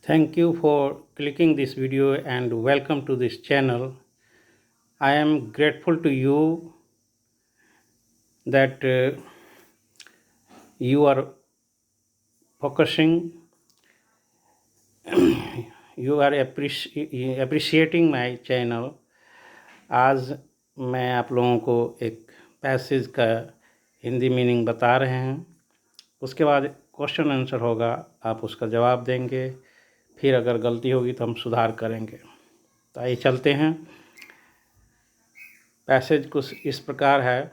Thank you for clicking this video and welcome to this channel. I am grateful to you that you are focusing, you are appreciating my channel. आज मैं आप लोगों को एक passage का Hindi meaning बता रहे हैं। उसके बाद क्वेश्चन आंसर होगा, आप उसका जवाब देंगे, फिर अगर गलती होगी तो हम सुधार करेंगे। तो आइए चलते हैं। पैसेज कुछ इस प्रकार है।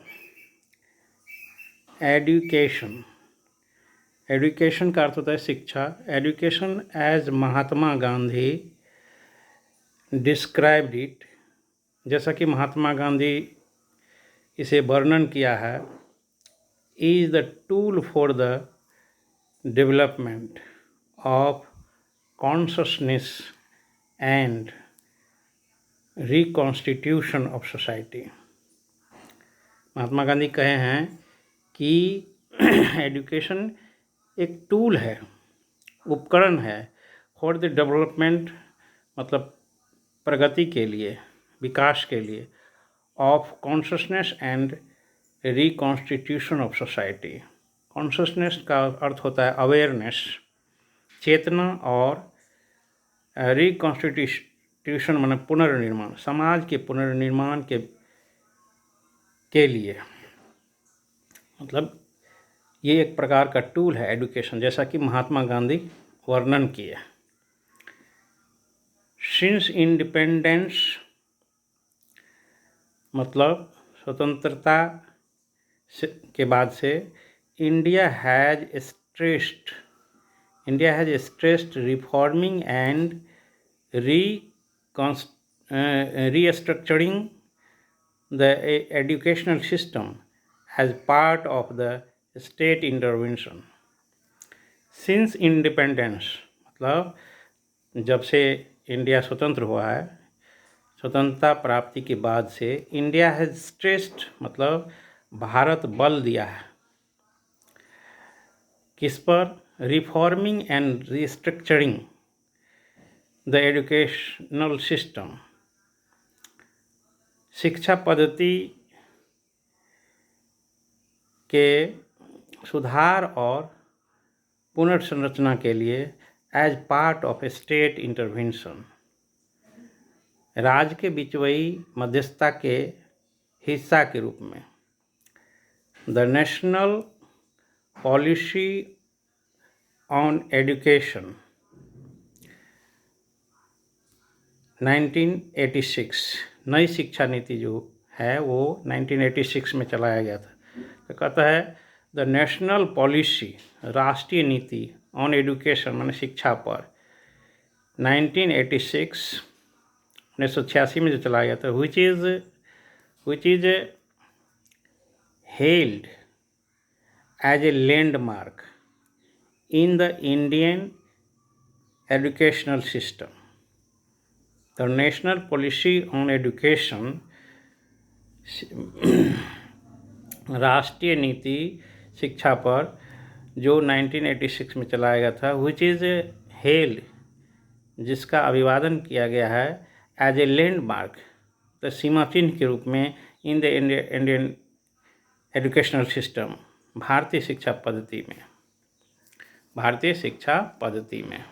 एजुकेशन, एजुकेशन का अर्थ होता है शिक्षा। Education as Mahatma Gandhi described it, जैसा कि महात्मा गांधी इसे वर्णन किया है, is the tool for the development of consciousness and reconstitution of society. Mahatma Gandhi कहे हैं कि एजुकेशन एक टूल है, उपकरण है, फॉर द डेवलपमेंट मतलब प्रगति के लिए, विकास के लिए, of consciousness and reconstitution of society. Consciousness का अर्थ होता है अवेयरनेस, चेतना, और रिकॉन्स्टिट्यूशन माने पुनर्निर्माण, समाज के पुनर्निर्माण के लिए, मतलब ये एक प्रकार का टूल है एजुकेशन, जैसा कि महात्मा गांधी वर्णन किए। सिंस इंडिपेंडेंस मतलब स्वतंत्रता के बाद से, India has stressed reforming and restructuring the educational system as part of the state intervention. Since independence मतलब जब से इंडिया स्वतंत्र हुआ है, स्वतंत्रता प्राप्ति के बाद से, इंडिया हैज स्ट्रेस्ड मतलब भारत बल दिया है किस पर? Reforming and restructuring the educational system, शिक्षा पद्धति के सुधार और पुनर्संरचना के लिए, as part of a state intervention, राज्य के बिचवई मध्यस्थता के हिस्सा के रूप में। The national policy on education 1986, नई शिक्षा नीति जो है वो 1986 में चलाया गया था। तो कहता है द नेशनल पॉलिसी, राष्ट्रीय नीति, ऑन एजुकेशन माने शिक्षा पर, 1986 में जो चलाया गया था, which is hailed as a landmark in the Indian educational system. The national policy on education, राष्ट्रीय नीति शिक्षा पर जो 1986 में चलाया गया था, which is hailed, जिसका अभिवादन किया गया है, एज ए लैंडमार्क, तो सीमा चिन्ह के रूप में, in the Indian educational system, भारतीय शिक्षा पद्धति में, भारतीय शिक्षा पद्धति में।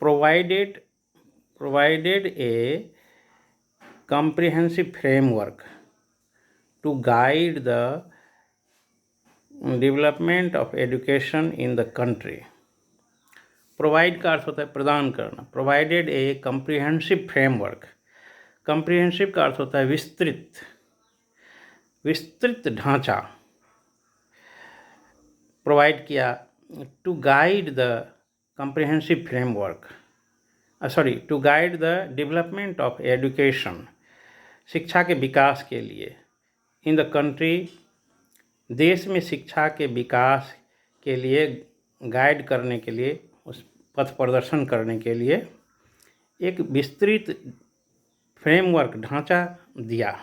provided a comprehensive framework to guide the development of education in the country. Provide का अर्थ होता है प्रदान करना। Provided a comprehensive framework, comprehensive का अर्थ होता है विस्तृत ढांचा, प्रोवाइड किया, to guide the comprehensive framework, to guide the development of education, शिक्षा के विकास के लिए, in the country, देश में शिक्षा के विकास के लिए गाइड करने के लिए, उस पथ प्रदर्शन करने के लिए एक विस्तृत फ्रेमवर्क ढांचा दिया।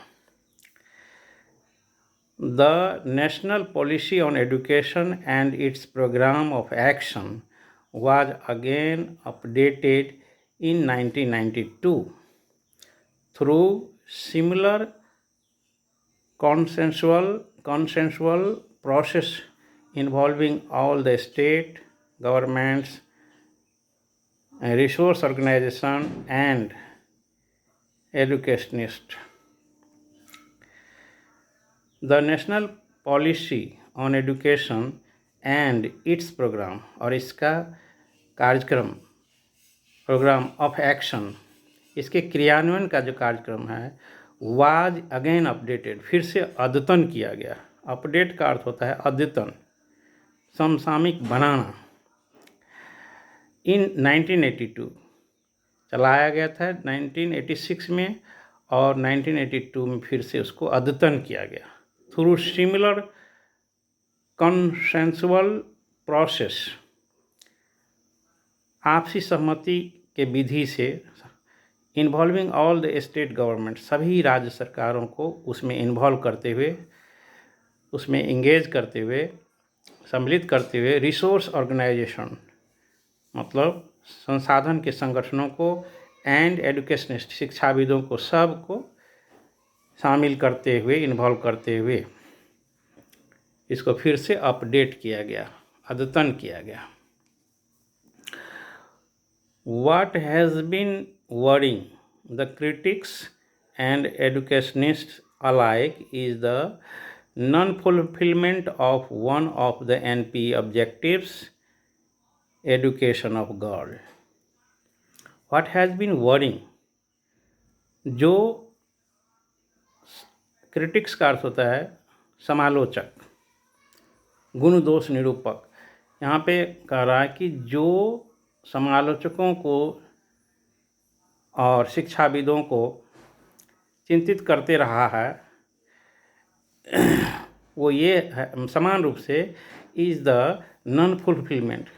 The National Policy on Education and its program of action was again updated in 1992 through similar consensual process involving all the state governments, resource organization and educationists. The National Policy on Education and its program और इसका कार्यक्रम programme of action, इसके क्रियान्वयन का जो कार्यक्रम है was again updated, फिर से अद्यतन किया गया। अपडेट का अर्थ होता है अद्यतन, समसामयिक बनाना। इन 1982 चलाया गया था 1986 में और 1982 में फिर से उसको अद्यतन किया गया थ्रू सिमिलर कंसेंसुअल प्रोसेस, आपसी सहमति के विधि से, involving all the state government, सभी राज्य सरकारों को उसमें इन्वॉल्व करते हुए, उसमें इंगेज करते हुए, सम्मिलित करते हुए, रिसोर्स ऑर्गेनाइजेशन मतलब संसाधन के संगठनों को, एंड एजुकेशनिस्ट शिक्षाविदों को, सब को शामिल करते हुए, इन्वॉल्व करते हुए इसको फिर से अपडेट किया गया, अद्यतन किया गया। What has been worrying the critics and educationists alike is the non-fulfillment of one of the NPE objectives, education of girl. What has been worrying, जो क्रिटिक्स का अर्थ होता है समालोचक, गुण दोष निरूपक, यहाँ पे कह रहा है कि जो समालोचकों को और शिक्षाविदों को चिंतित करते रहा है वो ये है, समान रूप से is the non fulfilment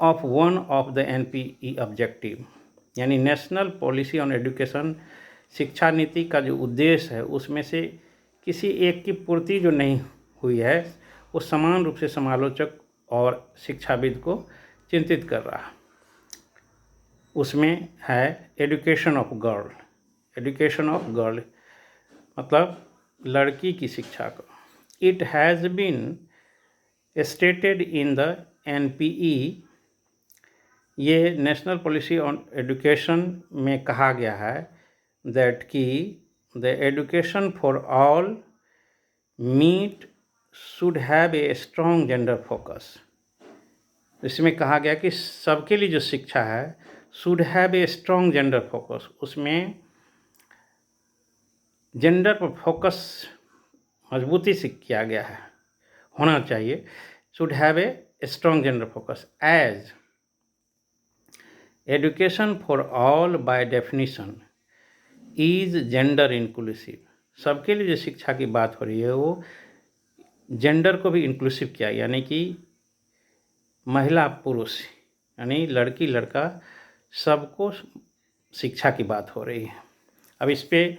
of one of the NPE objective, यानी नेशनल पॉलिसी ऑन एजुकेशन, शिक्षा नीति का जो उद्देश्य है उसमें से किसी एक की पूर्ति जो नहीं हुई है वो समान रूप से समालोचक और शिक्षाविद को चिंतित कर रहा है। उसमें है education of girl, education of girl मतलब लड़की की शिक्षा को। It has been stated in the NPE, ये नेशनल पॉलिसी ऑन एजुकेशन में कहा गया है दैट कि the education for all meet should have a strong gender focus. इसमें कहा गया कि सबके लिए जो शिक्षा है should have a strong gender focus, उसमें जेंडर पर फोकस मजबूती से किया गया है, होना चाहिए। Should have a strong gender focus as education for all by definition is gender inclusive. सबके लिए जो शिक्षा की बात हो रही है वो जेंडर को भी इंक्लूसिव किया, यानी कि महिला पुरुष यानी लड़की लड़का सबको शिक्षा की बात हो रही है। अब इस पे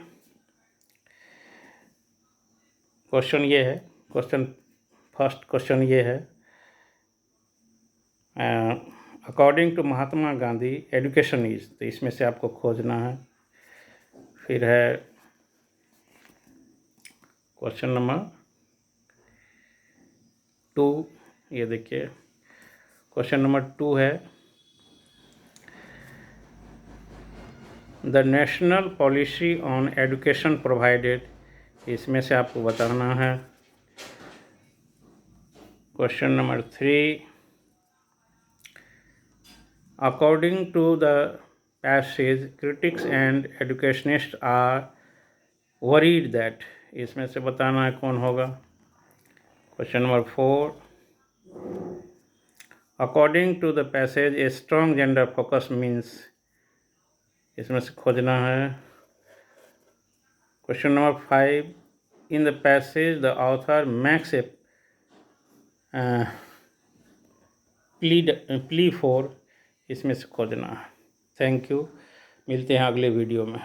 क्वेश्चन ये है, फर्स्ट क्वेश्चन ये है, according to Mahatma Gandhi education is, तो इसमें से आपको खोजना है। फिर है क्वेश्चन नंबर 2, ये देखिए क्वेश्चन नंबर 2 है the national policy on education provided, इसमें से आपको बताना है। Question number 3, according to the passage critics and educationist are worried that, इसमें से बताना है कौन होगा। Question number 4, according to the passage a strong gender focus means, इसमें से खोजना है। Question number 5, in the passage the author makes a plea for, इसमें से खोजना है। थैंक यू, मिलते हैं अगले वीडियो में।